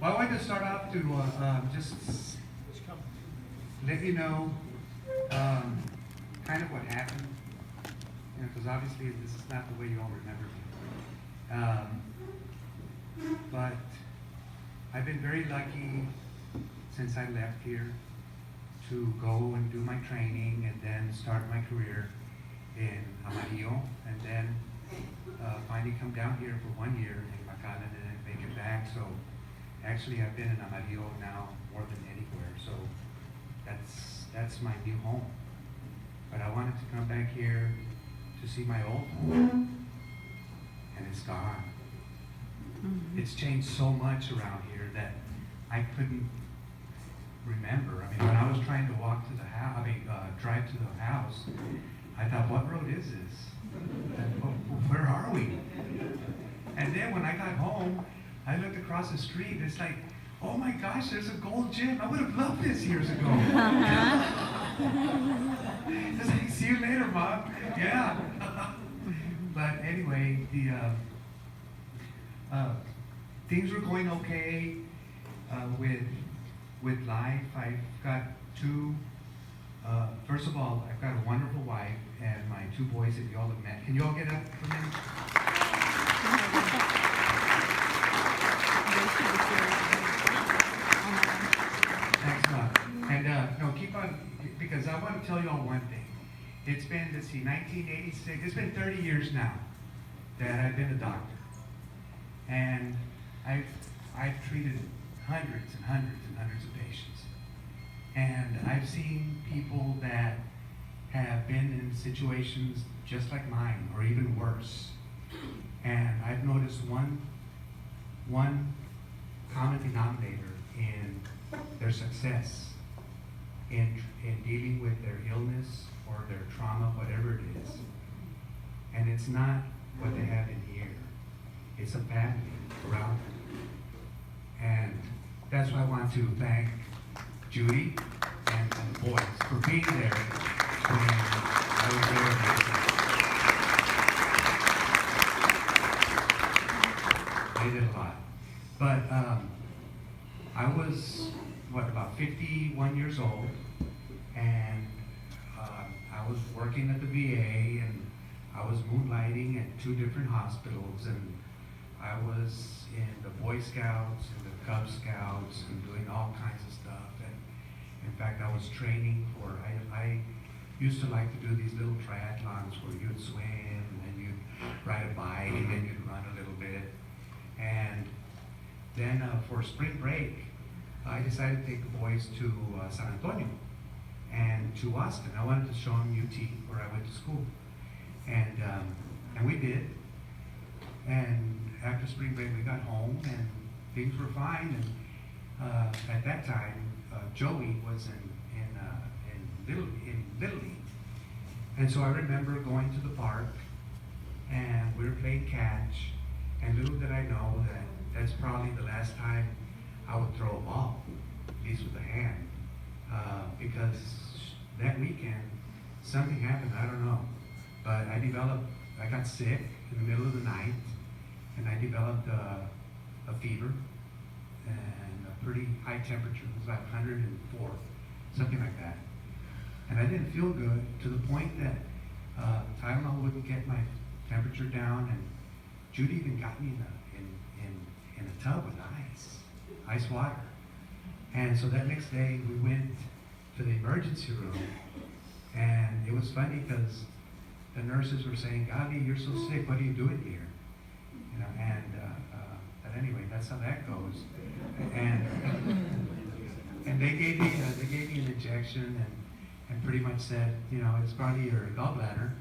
Well, I wanted to start off to just let you know kind of what happened, because obviously this is not the way you all remember me. But I've been very lucky since I left here to go and do my training and then start my career in Amarillo, and then finally come down here for 1 year in Macallan and then make it back. So actually I've been in Amarillo now more than anywhere, so that's my new home. But I wanted to come back here to see my old home, and it's gone. It's changed so much around here that I couldn't remember. I mean, when I was trying to walk to the house, drive to the house, I thought, what road is this? Where are we? And then when I got home, I looked across the street, it's like, oh my gosh, there's a gold gym. I would have loved this years ago. It's like, see you later, Mom. Yeah. But anyway, things were going okay with life. I've got two, first of all, I've got a wonderful wife and my two boys that you all have met. Can you all get up for a minute? Thanks a lot. And no, keep on, because I want to tell you all one thing. It's been, let's see, 1986, it's been 30 years now that I've been a doctor. And I've treated hundreds and hundreds and hundreds of patients. And I've seen people that have been in situations just like mine, or even worse. And I've noticed one common denominator in their success in dealing with their illness or their trauma, whatever it is. And it's not what they have in here. It's a family around them. And that's why I want to thank Judy and the boys for being there when I was there. They did a lot. But I was, about 51 years old, and I was working at the VA, and I was moonlighting at 2 different hospitals, and I was in the Boy Scouts and the Cub Scouts and doing all kinds of stuff. And in fact, I was training for, I used to like to do these little triathlons where you'd swim and then you'd ride a bike and then you'd run a little bit. And then for spring break, I decided to take the boys to San Antonio and to Austin. I wanted to show them UT, where I went to school. And we did. And after spring break, we got home and things were fine. And at that time, Joey was in Little League. And so I remember going to the park and we were playing catch. And little did I know that that's probably the last time I would throw a ball, at least with a hand. Because that weekend, something happened, I don't know. But I got sick in the middle of the night. And I developed a fever and a pretty high temperature. It was like 104, something like that. And I didn't feel good to the point that Tylenol wouldn't get my temperature down, and Judy even got me in a tub with ice water. And so that next day we went to the emergency room, and it was funny because the nurses were saying, "Gabi, you're so sick. What are you doing here?" You know, but anyway, that's how that goes. And they gave me an injection and pretty much said, it's probably your gallbladder,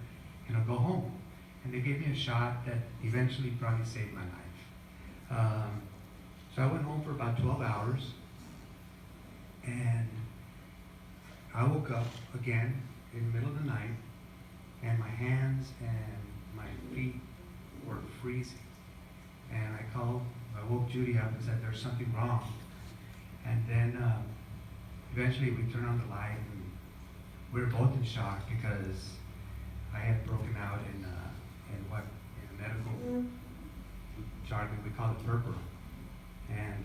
go home. And they gave me a shot that eventually probably saved my life. So I went home for about 12 hours, and I woke up again in the middle of the night, and my hands and my feet were freezing. And I woke Judy up and said, there's something wrong. And then eventually we turned on the light, and we were both in shock because I had broken out in medical jargon, we call it purpura. And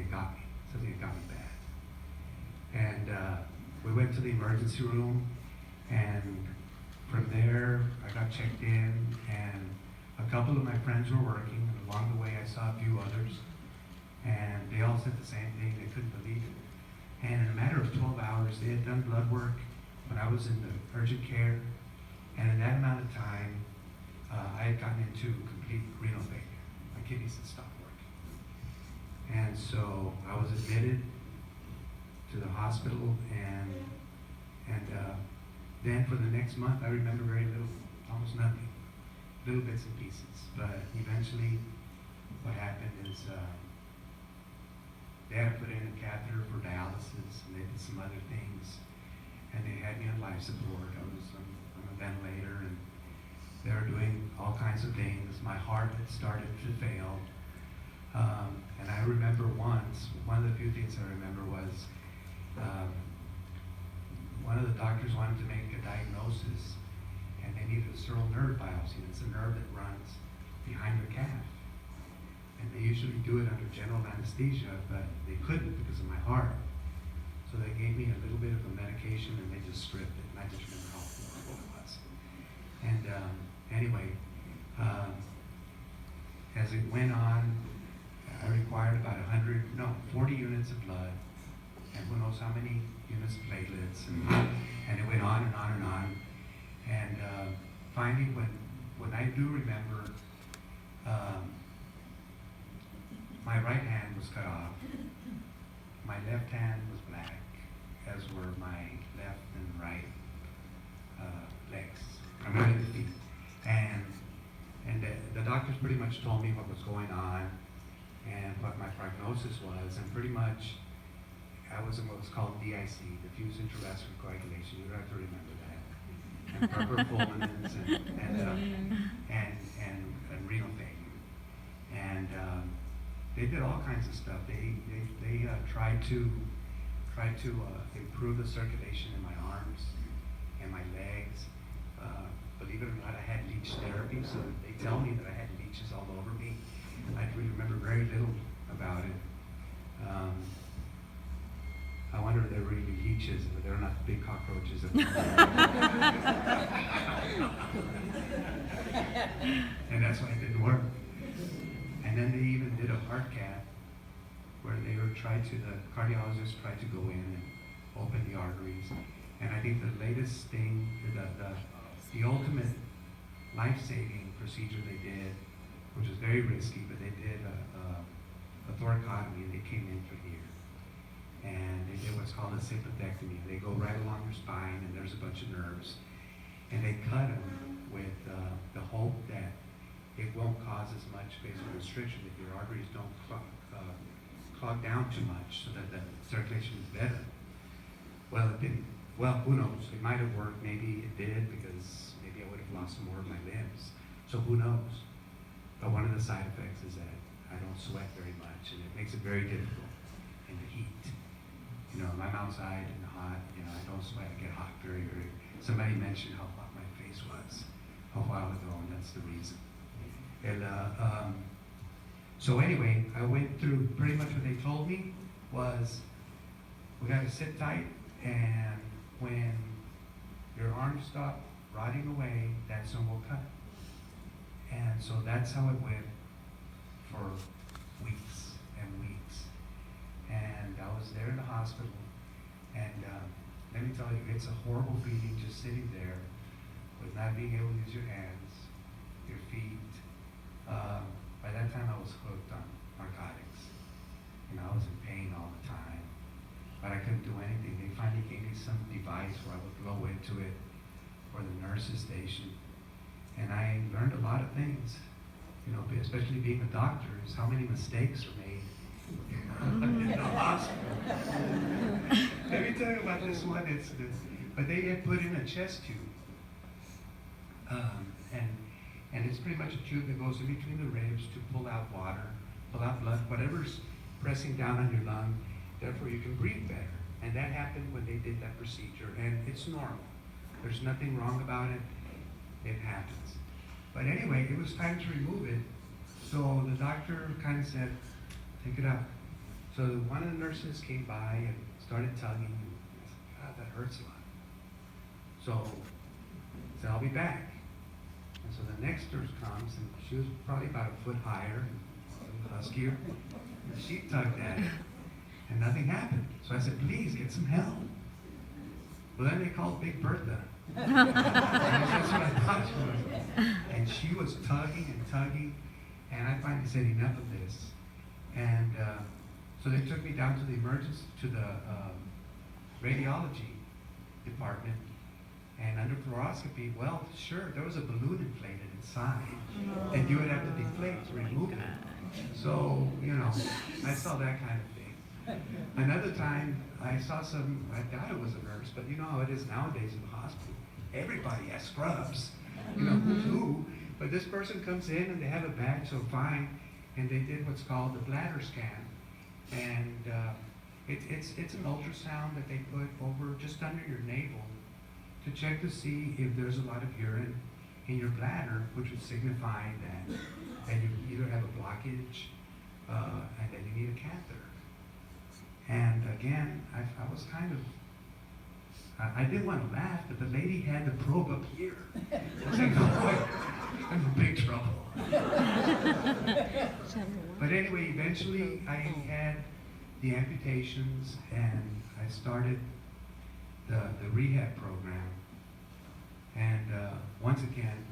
had got me. Something had got me bad. And we went to the emergency room, and from there I got checked in, and a couple of my friends were working, and along the way I saw a few others, and they all said the same thing. They couldn't believe it. And in a matter of 12 hours, they had done blood work when I was in the urgent care, and in that amount of time, I had gotten into complete renal failure. My kidneys had stopped working. And so I was admitted to the hospital, and then for the next month, I remember very little, almost nothing, little bits and pieces. But eventually, what happened is they had to put in a catheter for dialysis, and they did some other things, and they had me on life support. I was on a ventilator, and they were doing all kinds of things. My heart had started to fail. And I remember once, one of the few things I remember was one of the doctors wanted to make a diagnosis, and they needed a sural nerve biopsy. It's a nerve that runs behind the calf. And they usually do it under general anesthesia, but they couldn't because of my heart. So they gave me a little bit of a medication, and they just stripped it. And I just remember how horrible it was. And anyway, as it went on, I required about 40 units of blood, and who knows how many units of platelets, and it went on and on and on. And finally, when I do remember, my right hand was cut off. My left hand was black, as were my left and right legs, primarily the feet. And the doctors pretty much told me what was going on and what my prognosis was, and pretty much I was in what's called DIC, diffuse intravascular coagulation. You have to remember that. And purpura fulminans and renal failure. And they did all kinds of stuff. They tried to improve the circulation in my arms and my legs. Believe it or not, I had leech therapy, so they tell me that I had leeches all over me. I remember very little about it. I wonder if they're really leeches, but they're not big cockroaches. And that's why it didn't work. And then they even did a heart cath where the cardiologist tried to go in and open the arteries. And I think the latest thing, the ultimate life-saving procedure they did, which was very risky, but they did a thoracotomy, and they came in for here. And they did what's called a sympathectomy. They go right along your spine, and there's a bunch of nerves. And they cut them with the hope that it won't cause as much vasoconstriction, that your arteries don't clog down too much, so that the circulation is better. Well, it didn't. Well, who knows? It might have worked. Maybe it did, because maybe I would have lost more of my limbs. So who knows? But one of the side effects is that I don't sweat very much, and it makes it very difficult in the heat. You know, I'm outside in the hot, I don't sweat. I get hot very, very. Somebody mentioned how hot my face was a while ago, and that's the reason. And so anyway, I went through pretty much what they told me was, we got to sit tight, and when your arms stop rotting away, that's when we'll cut. And so that's how it went for weeks and weeks. And I was there in the hospital, and let me tell you, it's a horrible feeling just sitting there with not being able to use your hands, your feet. By that time I was hooked on narcotics. I was in pain all the time, but I couldn't do anything. They finally gave me some device where I would blow into it, or the nurse's station. And I learned a lot of things, especially being a doctor, is how many mistakes are made in the hospital. Let me tell you about this one incident. But they had put in a chest tube. And it's pretty much a tube that goes in between the ribs to pull out water, pull out blood, whatever's pressing down on your lung, therefore you can breathe better. And that happened when they did that procedure, and it's normal. There's nothing wrong about it. It happens. But anyway, it was time to remove it. So the doctor kind of said, take it out. So one of the nurses came by and started tugging, and I said, God, that hurts a lot. So I said, I'll be back. And so the next nurse comes, and she was probably about a foot higher, and huskier, and she tugged at it, and nothing happened. So I said, please, get some help. Well, then they called Big Bertha. That's what I thought she was. And she was tugging, and I finally said, enough of this. And so they took me down to the radiology department, and under fluoroscopy, well, sure, there was a balloon inflated inside, and you would have to deflate to remove it. So, you know, I saw that kind of thing. Another time, I saw I thought it was a nurse, but you know how it is nowadays in the hospital. Everybody has scrubs, you know, who's who. But this person comes in and they have a badge, so fine, and they did what's called the bladder scan. And it's an ultrasound that they put over just under your navel to check to see if there's a lot of urine in your bladder, which would signify that you either have a blockage and that you need a catheter. And again, I was kind of, I didn't want to laugh, but the lady had the probe up here. I was like, oh, I'm in big trouble. But anyway, eventually I had the amputations, and I started the rehab program. And once again,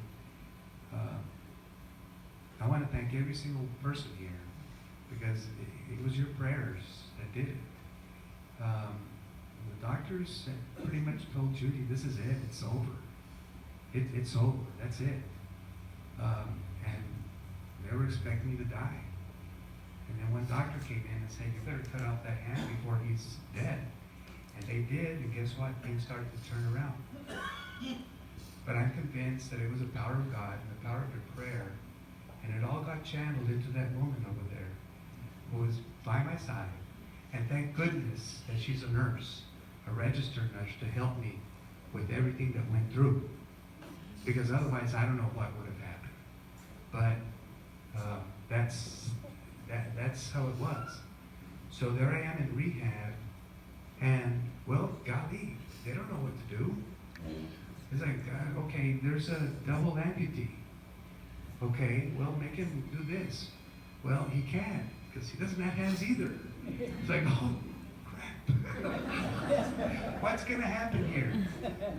I want to thank every single person here, because it was your prayers that did it. The doctors pretty much told Judy, this is it, it's over. It's over, that's it. And they were expecting me to die. And then one doctor came in and said, you better cut off that hand before he's dead. And they did, and guess what? Things started to turn around. But I'm convinced that it was the power of God and the power of your prayer, and it all got channeled into that woman over there who was by my side. And thank goodness that she's a nurse, a registered nurse, to help me with everything that went through. Because otherwise, I don't know what would have happened. But that's how it was. So there I am in rehab, and well, golly, they don't know what to do. It's like, okay, there's a double amputee. Okay, well, make him do this. Well, he can't, because he doesn't have hands either. It's like, oh, crap. What's going to happen here?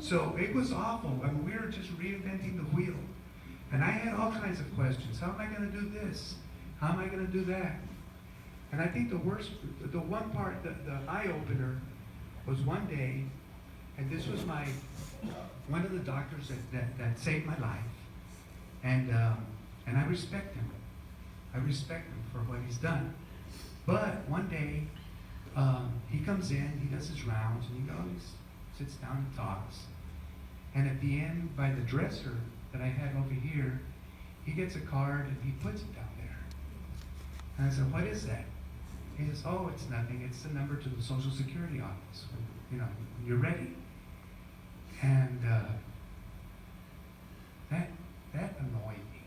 So it was awful. I mean, we were just reinventing the wheel. And I had all kinds of questions. How am I going to do this? How am I going to do that? And I think the one part, the eye-opener was one day, and this was one of the doctors that saved my life. And I respect him. I respect him for what he's done. But one day, he comes in, he does his rounds, and he goes, sits down and talks. And at the end, by the dresser that I had over here, he gets a card and he puts it down there. And I said, what is that? He says, oh, it's nothing. It's the number to the Social Security office. You know, when you're ready. And that annoyed me.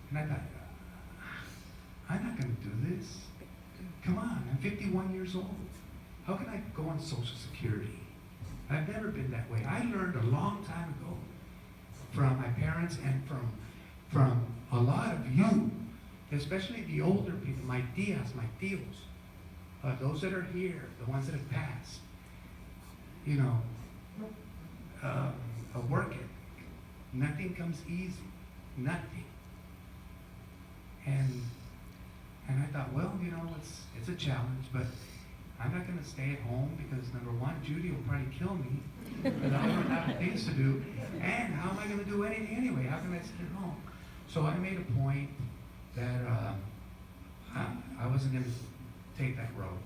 And I thought, I'm not going to do this. Come on, I'm 51 years old. How can I go on Social Security? I've never been that way. I learned a long time ago from my parents and from a lot of you, especially the older people, my tias, my tios, those that are here, the ones that have passed, you know, work it. Nothing comes easy. Nothing. And I thought, well, you know, it's a challenge, but I'm not going to stay at home because, number one, Judy will probably kill me, and I'll run out of things to do, and how am I going to do anything anyway? How can I sit at home? So I made a point that I wasn't going to take that road.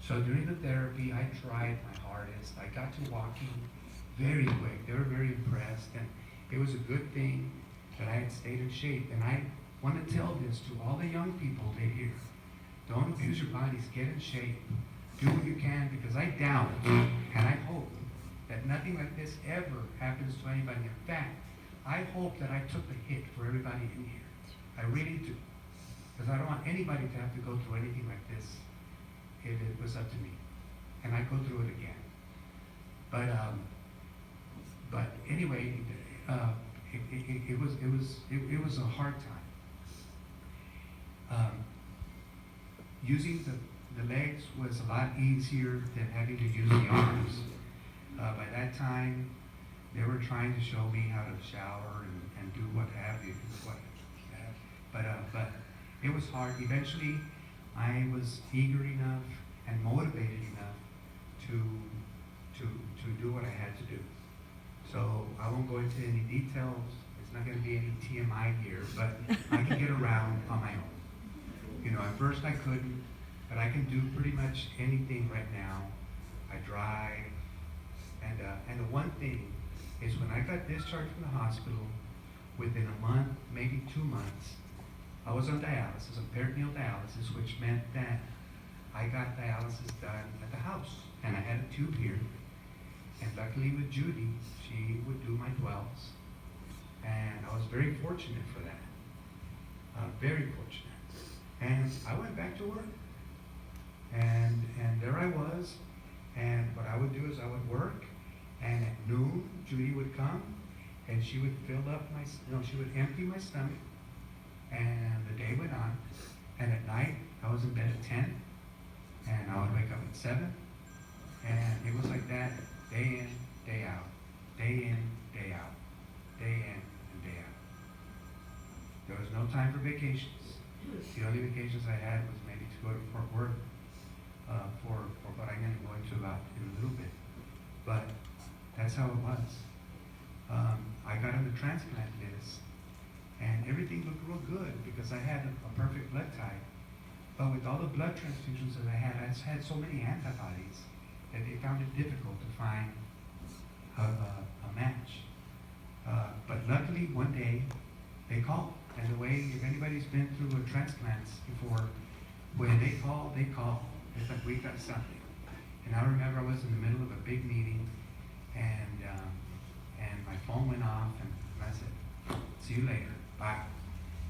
So during the therapy, I tried my hardest. I got to walking very quick. They were very impressed, and it was a good thing that I had stayed in shape. And I want to tell this to all the young people that hear. Don't abuse your bodies. Get in shape. Do what you can, because I doubt and I hope that nothing like this ever happens to anybody. In fact, I hope that I took the hit for everybody in here. I really do. Because I don't want anybody to have to go through anything like this. if it was up to me, and I'd go through it again. But anyway, it was a hard time. Using the legs was a lot easier than having to use the arms. By that time, they were trying to show me how to shower and do what have you. But it was hard. Eventually, I was eager enough and motivated enough to do what I had to do. So I won't go into any details. It's not going to be any TMI here, but I can get around on my own. You know, at first I couldn't, but I can do pretty much anything right now. I drive, and the one thing is when I got discharged from the hospital, within a month, maybe 2 months, I was on dialysis, on peritoneal dialysis, which meant that I got dialysis done at the house, and I had a tube here. And luckily with Judy, she would do my 12s, and I was very fortunate for that. Very fortunate. And I went back to work, and there I was. And what I would do is I would work, and at noon Judy would come, and she would she would empty my stomach, and the day went on. And at night I was in bed at 10, and I would wake up at 7, and it was like that day in, day out, day in, day out, day in and day out. There was no time for vacations. The only vacations I had was maybe to go to Fort Worth for what I'm going to go into about in a little bit. But that's how it was. I got on the transplant list, and everything looked real good because I had a perfect blood type. But with all the blood transfusions that I had so many antibodies that they found it difficult to find a match. But luckily, one day, they called. And the way, if anybody's been through a transplant before, when they call, it's like, we got something. And I remember I was in the middle of a big meeting, and my phone went off, and I said, see you later, bye,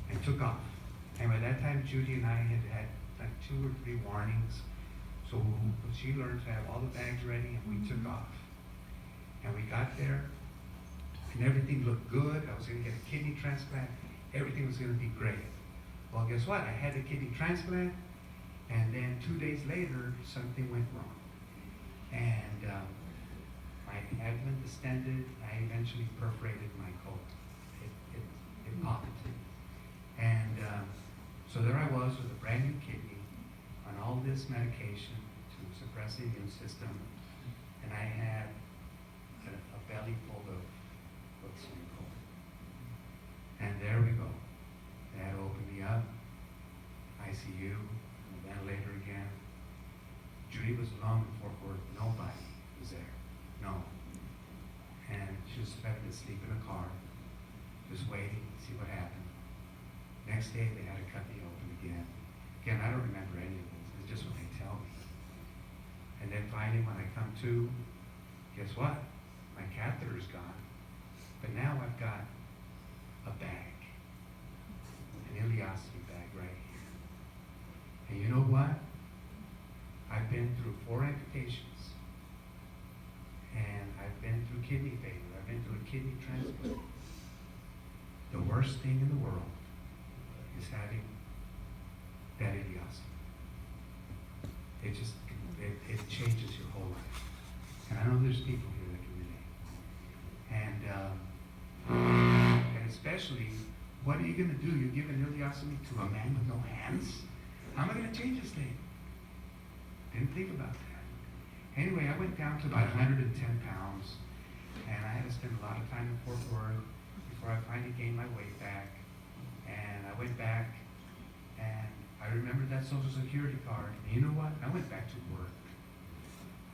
and took off. And by that time, Judy and I had like 2 or 3 warnings. So she learned to have all the bags ready, and we took off. And we got there, and everything looked good. I was going to get a kidney transplant. Everything was going to be great. Well, guess what? I had a kidney transplant, and then 2 days later, something went wrong. And my abdomen distended. I eventually perforated my colon. It popped. And so there I was with a brand new kidney on all this medication to suppress the immune system, and I had a belly full of sweet corn. And there we go. They had to open me up, ICU, and the ventilator again. Judy was alone in Fort Worth. Nobody was there. No. And she was having to sleep in a car, just waiting to see what happened. Next day, they had to cut me open again. Again, I don't remember any of this. It's just what they tell me. And then finally, when I come to, guess what? My catheter is gone. But now I've got a bag, an ileostomy bag right here. And you know what? I've been through 4 amputations. And I've been through kidney failure. I've been through a kidney transplant. The worst thing in the world is having that ileostomy. It changes your whole life. And I know there's people here that can relate. And especially, what are you going to do? You give an ileostomy to a man with no hands? How am I going to change this thing? Didn't think about that. Anyway, I went down to about 110 pounds, and I had to spend a lot of time in Fort Worth before I finally gained my weight back. And I went back, and I remembered that Social Security card. And you know what? I went back to work.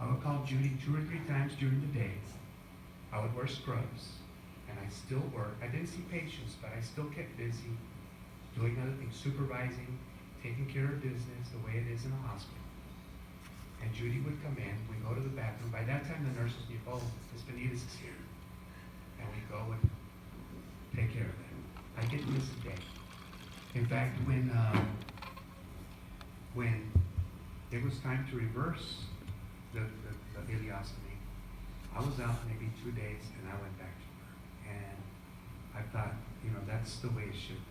I would call Judy 2 or 3 times during the day. I would wear scrubs, and I still worked. I didn't see patients, but I still kept busy doing other things, supervising, taking care of business the way it is in a hospital. And Judy would come in, we'd go to the bathroom. By that time, the nurses knew, oh, Miss Benitez is here. And we'd go and take care of them. I didn't miss a day. In fact, when it was time to reverse the ileostomy. I was out maybe 2 days and I went back to work. And I thought, that's the way it should be.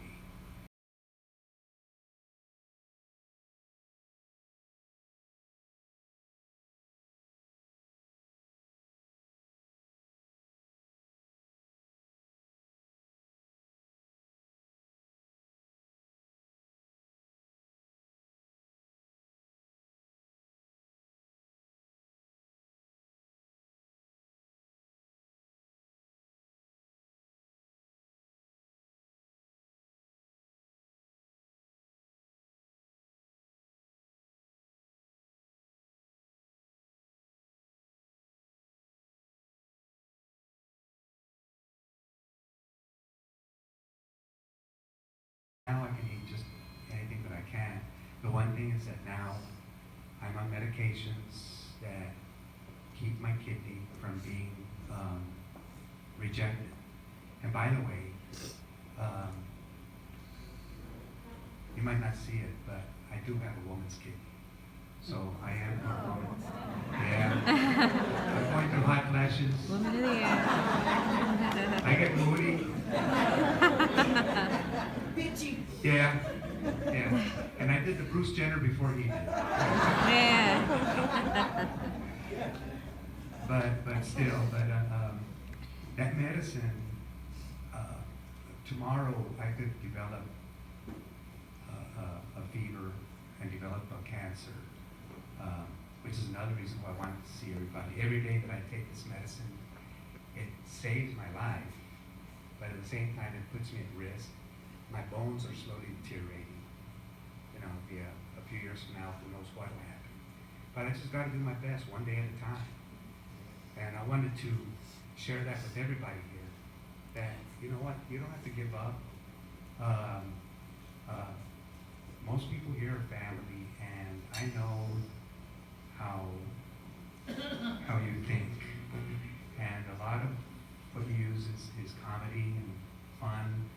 Now I can eat just anything that I can. The one thing is that now I'm on medications that keep my kidney from being rejected. And by the way, you might not see it, but I do have a woman's kidney. So I am a woman. Yeah. I'm going through hot flashes. Woman of the year. I get moody. Bitchy. Yeah. And I did the Bruce Jenner before he did. Yeah. But still, that medicine, tomorrow I could develop a fever and develop a cancer, which is another reason why I wanted to see everybody. Every day that I take this medicine, it saves my life, but at the same time it puts me at risk. My bones are slowly deteriorating. It'll be a few years from now, who knows what will happen. But I just got to do my best, one day at a time. And I wanted to share that with everybody here, that, you know what, you don't have to give up. Most people here are family, and I know how you think. And a lot of what you use is comedy and fun,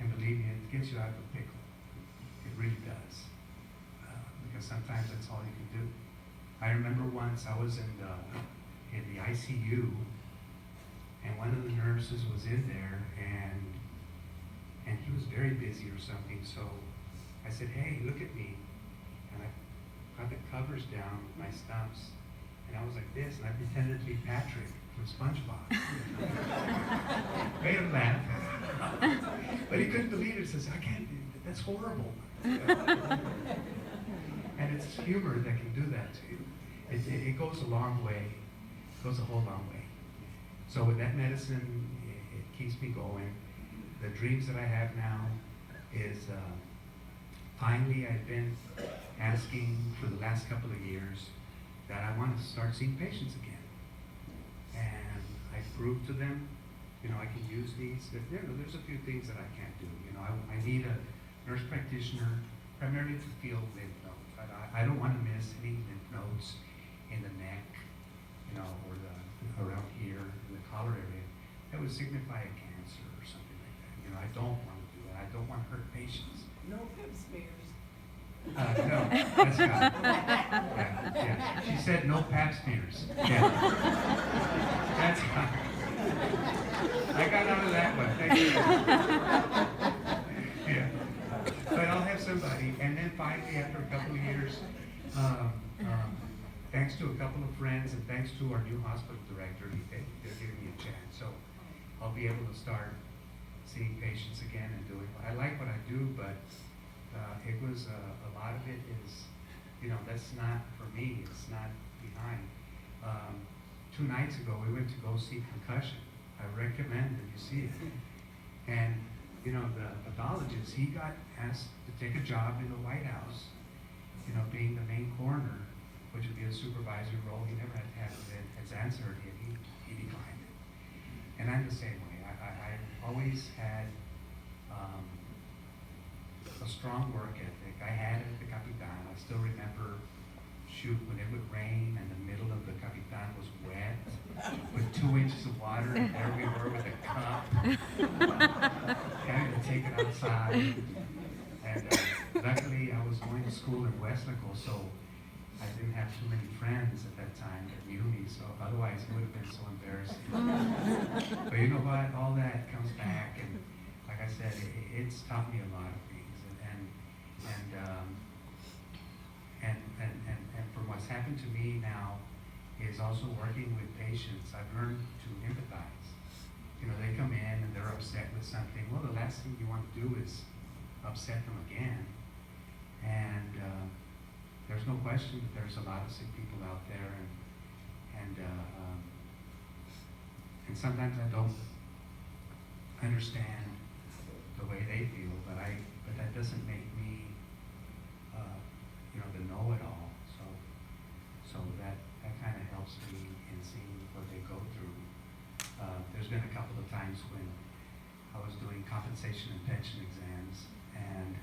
and believe me, it gets you out of a pickle. It really does. Because sometimes that's all you can do. I remember once I was in the ICU, and one of the nurses was in there, and he was very busy or something, so I said, hey, look at me. And I got the covers down with my stumps, and I was like this, and I pretended to be Patrick from SpongeBob. Made him laugh. But he couldn't believe it. He says, I can't, that's horrible. And it's humor that can do that to you. It goes a long way. It goes a whole long way. So with that medicine, it keeps me going. The dreams that I have now is, finally I've been asking for the last couple of years that I want to start seeing patients again. And I proved to them, I can use these. There's a few things that I can't do. I need a nurse practitioner primarily to feel lymph nodes. I don't want to miss any lymph nodes in the neck, or around here in the collar area. That would signify a cancer or something like that. I don't want to do that. I don't want to hurt patients. No pap smears. No, that's not. Yeah. She said no pap smears. Yeah. That's not. I got out of that one. Thank you. Yeah. But I'll have somebody. And then finally, after a couple of years, thanks to a couple of friends and thanks to our new hospital director, they're giving me a chance. So I'll be able to start seeing patients again and doing. I like what I do, but it was a lot of it is, that's not for me. It's not behind. 2 nights ago, we went to go see Concussion. I recommend that you see it. And the pathologist, he got asked to take a job in the White House, being the main coroner, which would be a supervisory role. He never had to have his answer, and he declined it. And I'm the same way. I always had a strong work ethic. I had it at the Capitan. I still remember, when it would rain and the middle of the Capitan was wet with 2 inches of water, and there we were with a cup, having to take it outside. And luckily I was going to school in Westlaco, so I didn't have too many friends at that time that knew me, so otherwise it would have been so embarrassing. But you know what? All that comes back, and like I said, it's taught me a lot of things, and from what's happened to me now is also working with patients. I've learned to empathize. You know, they come in and they're upset with something. Well, the last thing you want to do is upset them again. And there's no question that there's a lot of sick people out there, and sometimes I don't understand the way they feel, but that doesn't make me, the know-it-all. So that kind of helps me in seeing what they go through. There's been a couple of times when I was doing compensation and pension exams, and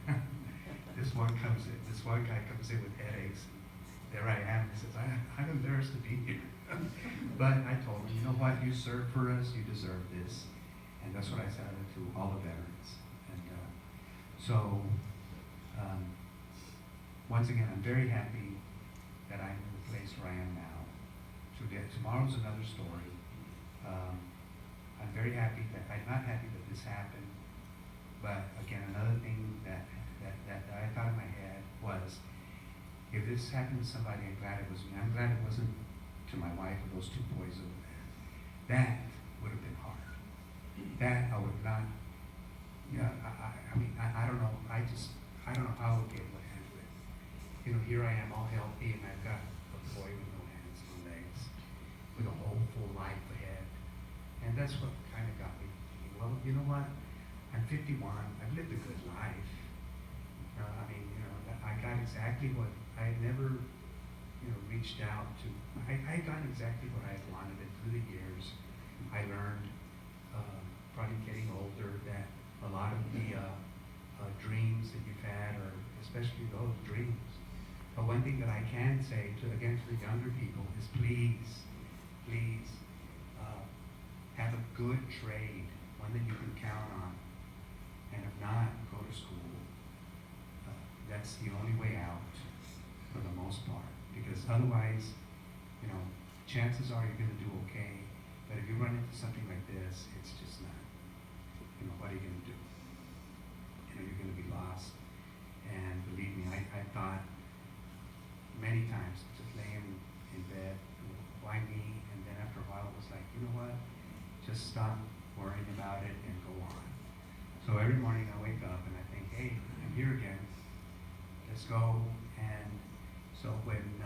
this one guy comes in with headaches. And there I am. He says, I'm embarrassed to be here. But I told him, you know what? You served for us. You deserve this. And that's what I said to all the veterans. And once again, I'm very happy that I'm in the place where I am now. Tomorrow's another story. I'm very happy I'm not happy that this happened. But again, another thing that I thought in my head was, if this happened to somebody, I'm glad it was me. I'm glad it wasn't to my wife or those two boys over there. That would have been hard. That I would not, I mean, I don't know. I don't know how I would be able to handle it. You know, here I am all healthy, and I've got a boy with no hands, no legs, with a whole full life ahead. And that's what kind of got me thinking, well, you know what? I'm 51. I've lived a good life. I mean, I got exactly what I had never, reached out to. I got exactly what I had wanted, and through the years, I learned, probably getting older, that a lot of the dreams that you've had, or especially those dreams. But one thing that I can say to the younger people is please, have a good trade, one that you can count on. And if not, go to school. That's the only way out for the most part. Because otherwise, chances are you're going to do okay. But if you run into something like this, it's just not. What are you going to do? You're going to be lost. And believe me, I thought many times, just laying in bed, why me? And then after a while, it was like, you know what? Just stop worrying about it and go on. So every morning I wake up and I think, hey, I'm here again. Let's go. And so when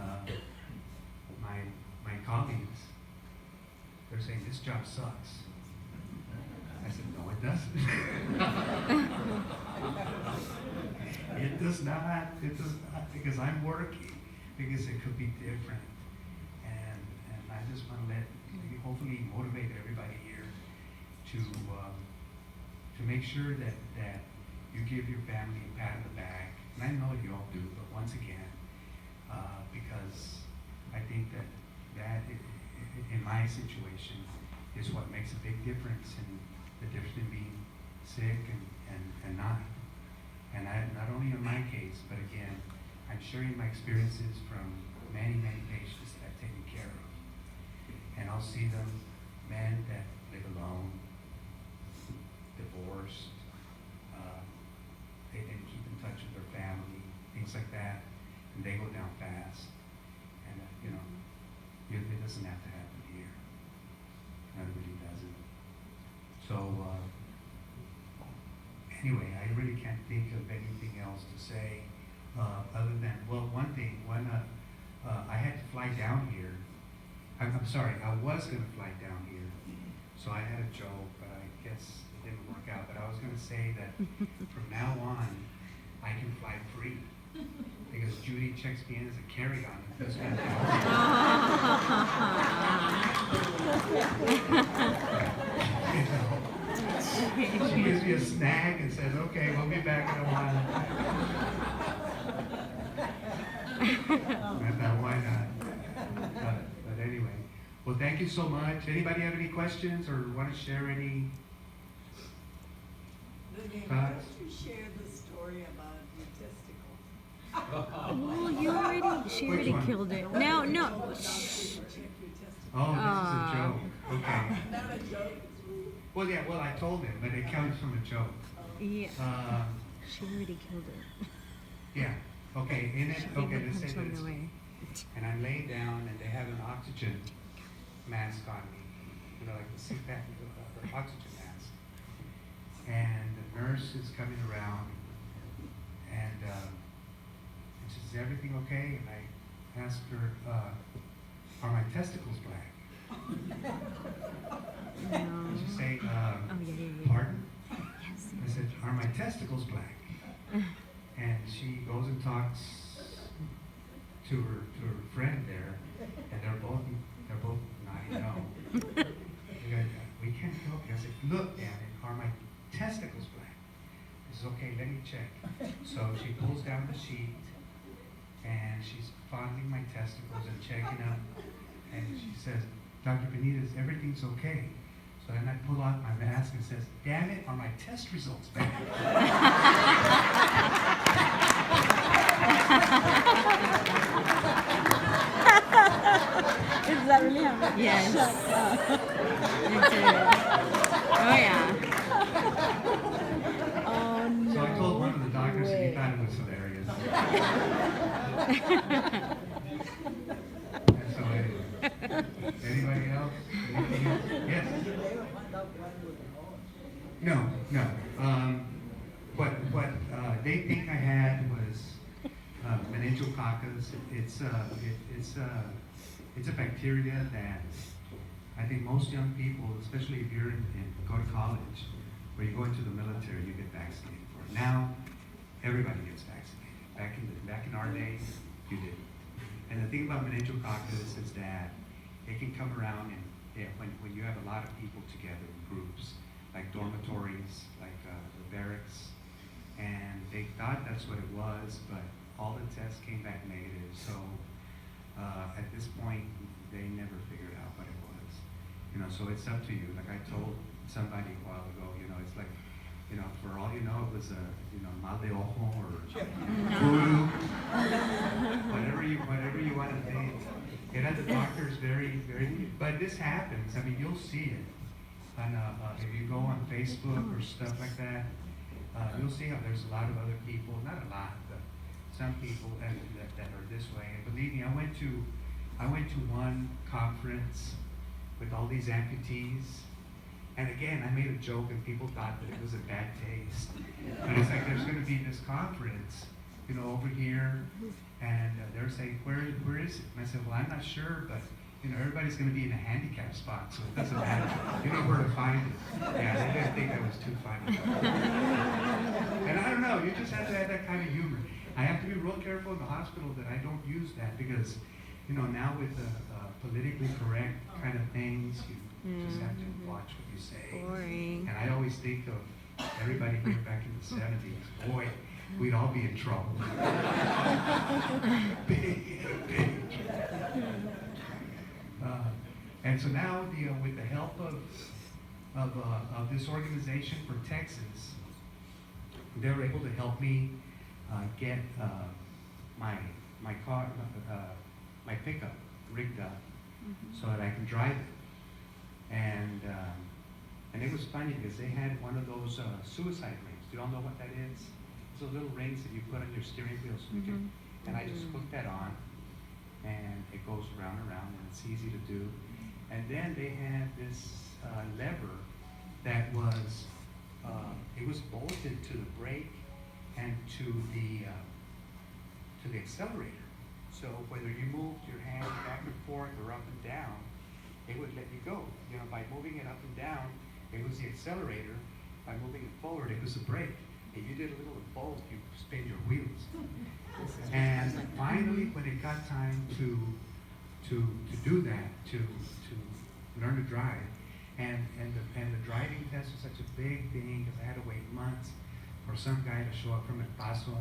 my colleagues, they're saying, this job sucks. I said, no, it doesn't. It does not, because I'm working, because it could be different. And I just want to hopefully motivate everybody here to make sure that you give your family a pat on the back. And I know you all do, but once again, because I think that in my situation is what makes a big difference in the difference in being sick and not. And not only in my case, but again, I'm sharing my experiences from many patients that I've taken care of. And I'll see them, men that live alone, divorced, they didn't keep in touch with their family, things like that, and they go down fast. And it doesn't have to happen here. It really doesn't. So anyway, I really can't think of anything else to say other than, well, one thing, I had to fly down here. I'm sorry, I was going to fly down here. So I had a joke, but I guess it didn't work out. But I was going to say that from now on, I can fly free. Because Judy checks me in as a carry-on. She gives me a snack and says, okay, we'll be back in a while. I thought, why not? But anyway, well, thank you so much. Anybody have any questions or want to share any Why don't you share the story about your testicles? Oh, you already She Which already one? killed it. No, no. Shh. Oh, this is a Aw. joke. Okay. Well, yeah, well, I told him, but it comes from a joke. Yeah. Um, She already killed it. yeah, okay, in it, Gave okay, the let's say punch on this. the way. And I lay down and they have an oxygen mask on me, you know, like the CPAP, oxygen mask. And the nurse is coming around and she says, everything okay? And I asked her, are my testicles black? No. And she said, Oh, yeah. pardon? Yes. I said, are my testicles black? And she goes and talks to her friend there, and they're both nodding no. They go, we can't help you. I said, look, damn it, are my testicles black? He says, okay, let me check. So she pulls down the sheet, and she's fondling my testicles and checking them, and she says, Dr. Benitez, everything's okay. So then I pull out my mask and says, damn it, are my test results back? Is that really happening? Yes. Shut up. It did. Oh, yeah. Oh no. So I told one of the doctors and he thought it was hilarious. And so anyway, anybody else? Anything else? Yes? No, no. What they think I had was meningococcus. It's a bacteria that I think most young people, especially if you're go to college, or you go into the military, you get vaccinated for it. Now, everybody gets vaccinated. Back in our day, you didn't. And the thing about meningococcus is that it can come around and when you have a lot of people together in groups, like dormitories, like the barracks, and they thought that's what it was, but all the tests came back negative. So at this point, they never figured out what it was. You know, so it's up to you. Like I told somebody a while ago, you know, it's like, you know, for all you know, it was a, you know, mal de ojo or voodoo, whatever you want to think. It had the doctors very, but this happens. I mean, you'll see it. And if you go on Facebook or stuff like that, you'll see how there's a lot of other people, not a lot, but some people that are this way. And believe me, I went to one conference with all these amputees. And again, I made a joke and people thought that it was a bad taste. But it's like, there's going to be this conference, you know, over here. And they're saying, where is it? And I said, well, I'm not sure, but you know, everybody's going to be in a handicap spot, so it doesn't matter. You know where to find it. Yeah, they didn't think that was too funny. And I don't know, you just have to have that kind of humor. I have to be real careful in the hospital that I don't use that because, you know, now with the politically correct kind of things, you just have to watch what you say. Boring. And I always think of everybody here back in the 70s. Boy, we'd all be in trouble. Big. And so now, with the help of this organization for Texas, they were able to help me get my car, my pickup rigged up so that I can drive it. And it was funny because they had one of those suicide rings. Do you all know what that is? It's those little rings that you put on your steering wheel so you can. And I just hooked that on, and it goes around and around, and it's easy to do. And then they had this lever that was it was bolted to the brake and to the accelerator. So whether you moved your hand back and forth or up and down, it would let you go. You know, by moving it up and down, it was the accelerator. By moving it forward, it was the brake. If you did a little of both, you spin your wheels. And finally, when it got time to do that, to learn to drive, and the driving test was such a big thing because I had to wait months for some guy to show up from El Paso,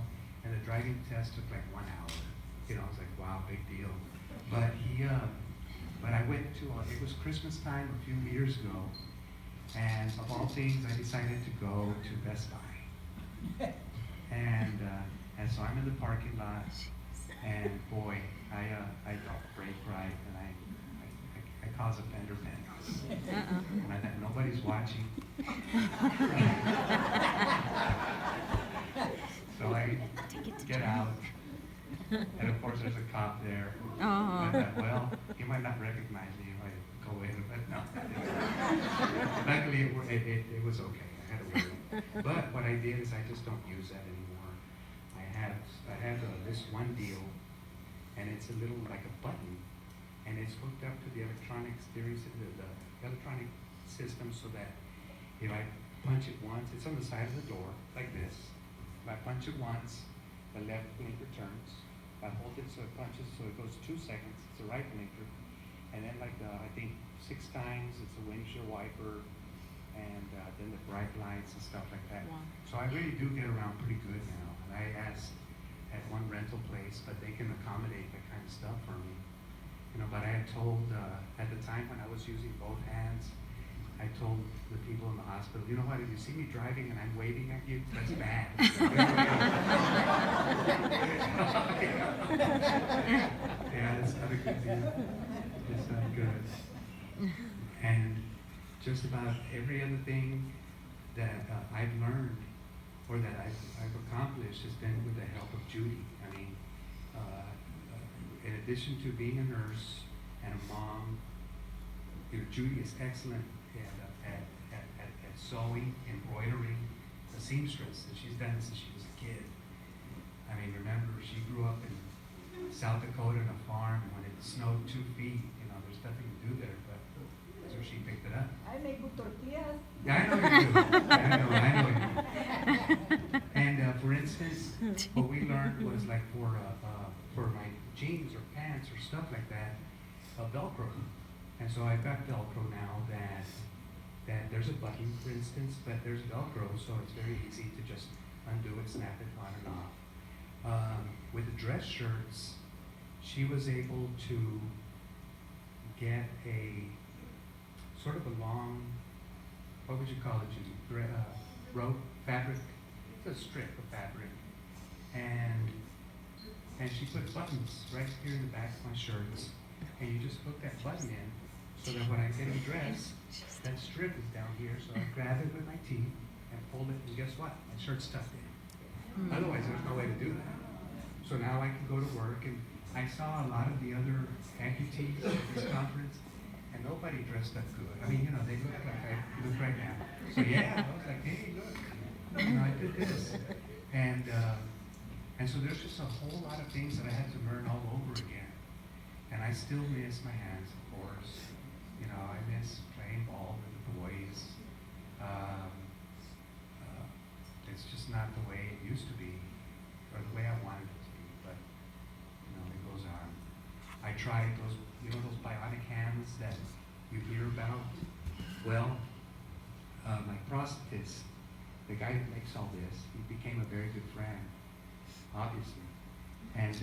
and the driving test took like 1 hour. You know, I was like, wow, big deal. But I went to, it was Christmas time a few years ago, and of all things, I decided to go to Best Buy. And so I'm in the parking lot, And boy, I don't brake right, and I cause a fender bender. And I thought nobody's watching. So I get out, and of course there's a cop there. Oh. I thought, well, he might not recognize me if I go in, but no. Luckily, it was okay. I had a word. But what I did is I just don't use that anymore. I have this one deal, and it's a little like a button, and it's hooked up to the electronic steering, the electronic system, so that if I punch it once, it's on the side of the door like this. If I punch it once, the left blinker turns. If I hold it so it punches, so it goes 2 seconds, it's the right blinker. And then I think 6 times, it's a windshield wiper, and then the bright lights and stuff like that. Wow. So I really do get around pretty good now. And I asked at one rental place, but they can accommodate that kind of stuff for me. You know, but I had told, at the time when I was using both hands, I told the people in the hospital, you know what, if you see me driving and I'm waving at you, that's bad. Yeah, that's not a good deal. It's not good. And just about every other thing that I've learned or that I've accomplished has been with the help of Judy. I mean, in addition to being a nurse and a mom, you know, Judy is excellent at sewing, embroidering, a seamstress, and she's done it since she was a kid. I mean, remember, she grew up in South Dakota on a farm, and when it snowed 2 feet, you know, there's nothing to do there, but so she picked it up. I make good tortillas. Yeah, I know you do. I know you do. And for instance, what we learned was like for my jeans or pants or stuff like that, Velcro. And so I've got Velcro now that there's a button, for instance, but there's Velcro, so it's very easy to just undo it, snap it on and off. With the dress shirts, she was able to get a sort of a long, what would you call it, Judy? Rope, fabric, it's a strip of fabric. And she put buttons right here in the back of my shirts, and you just hook that button in, so that when I get a dress, that strip is down here, so I grab it with my teeth and pull it, and guess what? My shirt's tucked in. Otherwise, there's no way to do that. So now I can go to work, and I saw a lot of the other amputees at this conference, and nobody dressed up good. I mean, you know, they look like I look right now. So yeah, I was like, hey, look, you know, I did this. And so there's just a whole lot of things that I had to learn all over again. And I still miss my hands, of course. You know, I miss playing ball with the boys. It's just not the way it used to be, or the way I wanted it to be, but, you know, it goes on. I tried those, you know, those bionic hands that you hear about. Well, my prosthetist, the guy who makes all this, he became a very good friend, obviously. And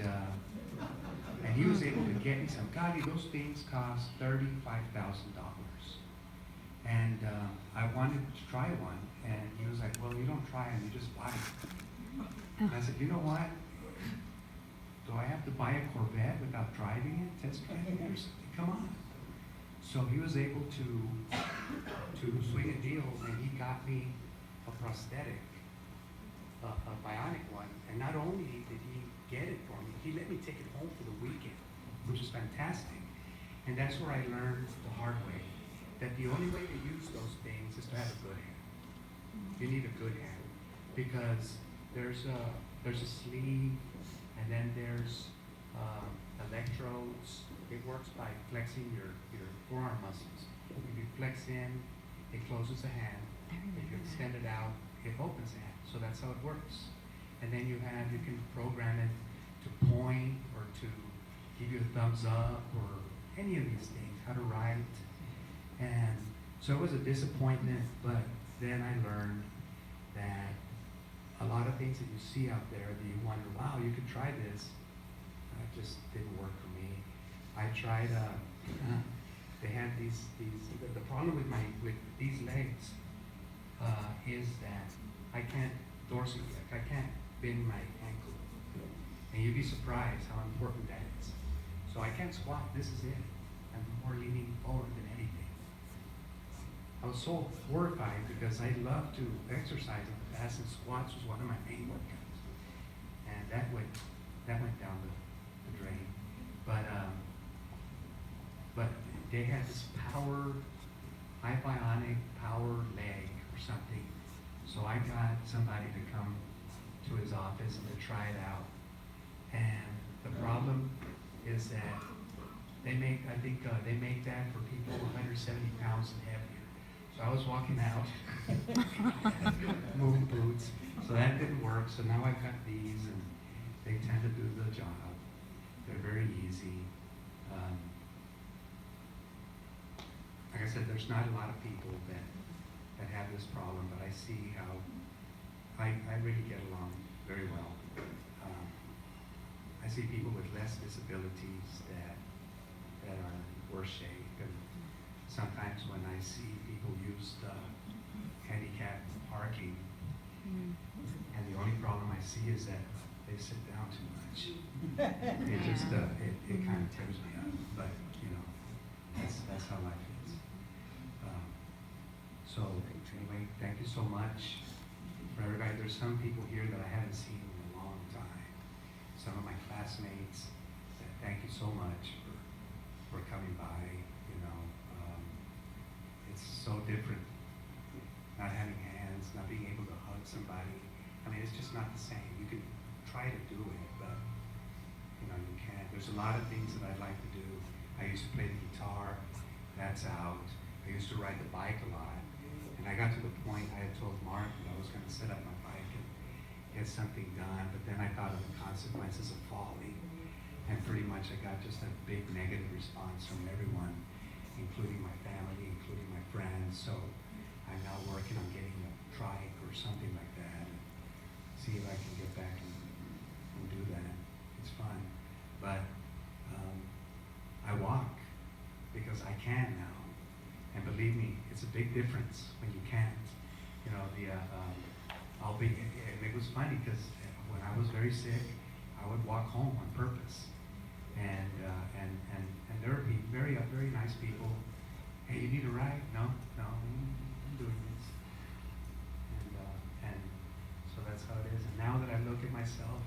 he was able to get me some. Golly, those things cost $35,000. And I wanted to try one, and he was like, well, you don't try them, you just buy them. And I said, you know what? Do I have to buy a Corvette without driving it, test driving it or something? Come on. So he was able to swing a deal, and he got me a prosthetic, a bionic one. And not only did he get it for me, he let me take it home for the weekend, which is fantastic. And that's where I learned the hard way, that the only way to use those things is to have a good hand. You need a good hand, because there's a sleeve, and then there's electrodes. It works by flexing your forearm muscles. If you flex in, it closes the hand. If you extend it out, it opens the hand. So that's how it works. And then you can program it to point or to give you a thumbs up or any of these things, how to write. And so it was a disappointment, but then I learned that a lot of things that you see out there that you wonder, wow, you could try this, just didn't work for me. I tried, they had the problem with these legs is that I can't dorsiflex, I can't bend my ankle. And And you'd be surprised how important that is. So I can't squat, this is it. I'm more leaning forward than anything. I was so horrified because I love to exercise in the past, and squats was one of my main workouts. And that went down the drain. But they had this high bionic power leg or something. So I got somebody to come to his office and to try it out. And the problem is that they make that for people 170 pounds and heavier. So I was walking out, moving boots. So that didn't work. So now I've got these, and they tend to do the job. They're very easy. Like I said, there's not a lot of people that have this problem, but I see how I really get along very well. I see people with less disabilities that are in worse shape, and sometimes when I see people use handicap parking, and the only problem I see is that they sit down too much. It just it kind of tears me up, but you know, that's how life is. So anyway, thank you so much for everybody. There's some people here that I haven't seen in a long time. Some of my classmates, thank you so much for coming by. You know, it's so different not having hands, not being able to hug somebody. I mean, it's just not the same. You can try to do it, but you know, you can't. There's a lot of things that I'd like to do. I used to play the guitar, that's out. I used to ride the bike a lot. And I got to the point, I had told Mark that I was going to set up my bike and get something done, but then I thought of the consequences of falling. And pretty much I got just a big negative response from everyone, including my family, including my friends. So I'm now working on getting a trike or something like that, and see if I can get back and do that. It's fun. But I walk because I can now. And believe me, it's a big difference when you can't. You know, and it was funny because when I was very sick, I would walk home on purpose. And there would be very nice people. Hey, you need a ride? No, I'm doing this. And so that's how it is. And now that I look at myself,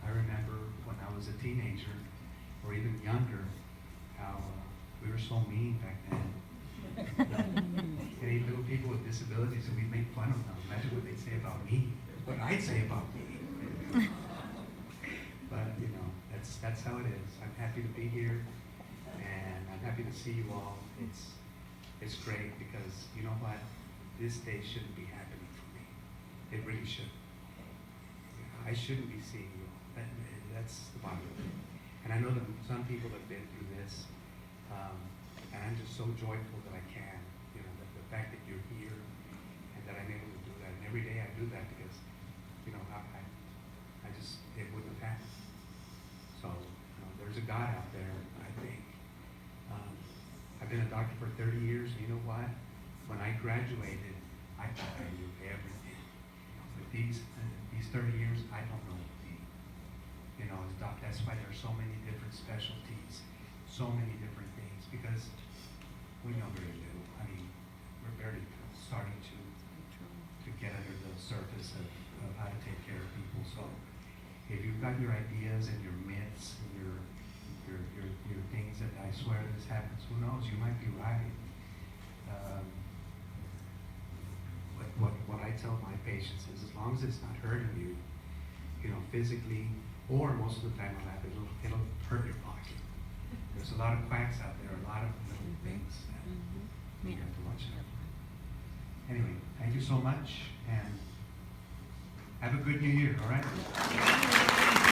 I remember when I was a teenager, or even younger, how we were so mean back then. Any little people with disabilities, and we'd make fun of them. Imagine what they'd say about me, what I'd say about me. But you know, that's how it is. I'm happy to be here, and I'm happy to see you all. It's great because you know what, this day shouldn't be happening for me. It really shouldn't. I shouldn't be seeing you all. That's the bottom line. And I know that some people have been through this. And I'm just so joyful that I can, you know, the fact that you're here and that I'm able to do that. And every day I do that because, you know, it wouldn't have happened. So, you know, there's a God out there, I think. I've been a doctor for 30 years, and you know what? When I graduated, I thought I knew everything. But these 30 years, I don't know anything. You know, as doc, that's why there are so many different specialties, so many different things, because we know very little. I mean, we're barely starting to get under the surface of how to take care of people. So if you've got your ideas and your myths and your things that I swear this happens, who knows? You might be right. But what I tell my patients is, as long as it's not hurting you, you know, physically, or most of the time it'll hurt your pocket. There's a lot of quacks out there, a lot of little things that you have to watch out for. Anyway, thank you so much, and have a good new year, all right?